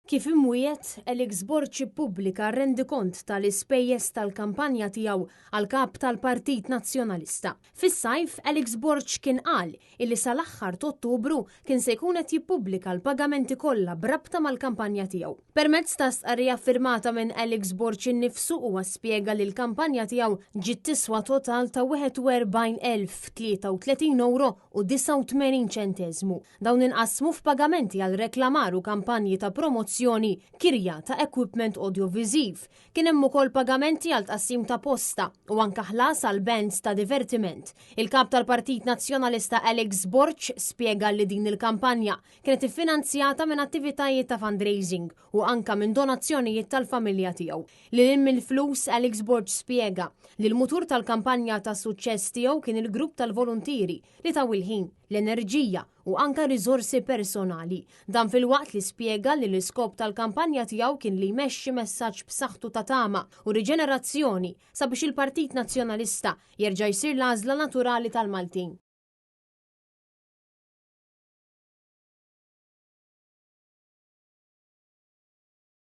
Kif imwiet, Alex Borg ippubblika rendikont tal-ispejjeż tal-kampanja tiegħu għal kap tal-Partit Nazzjonalista. Fis-sajf, Alex Borg kien qal illi sal-aħħar ta' Ottubru kien se jkun qed jippubblika l-pagamenti kollha brabta mal-kampanja tiegħu. Permezz ta' stqarrija firmata minn Alex Borg innifsu huwa spjega li l-kampanja tiegħu ġiet tiswa total ta' 41,033 euro u 89 ċenteżmu. Dawn inqasmu f'pagamenti għal reklamar u kampanji ta' promozzjoni kirja ta' equipment audiovisiv. Kien hemm ukoll pagamenti għal tqassim ta' posta u anke ħlas għal bands ta' divertiment. Il-kap tal-Partit Nazzjonalista Alex Borg spjega li din il-kampanja kienet iffinanzjata minn attivitajiet ta' fundraising u anke minn donazzjonijiet tal-familja tiegħu. Lil mill-flus Alex Borg spjega li l-mutur tal-kampanja ta' suċċess tiegħu kien il-grupp tal-volontieri li taw il-ħin, l-enerġija u anka riżorsi personali. Dan fil-waqt li spjega li l-iskop tal-kampanja tiegħu kien li jmexxi messaġġ b'saħħtu ta' tama u riġenerazzjoni sabiex il-Partit Nazzjonalista jerġa' jsir l-għażla naturali tal-Maltin.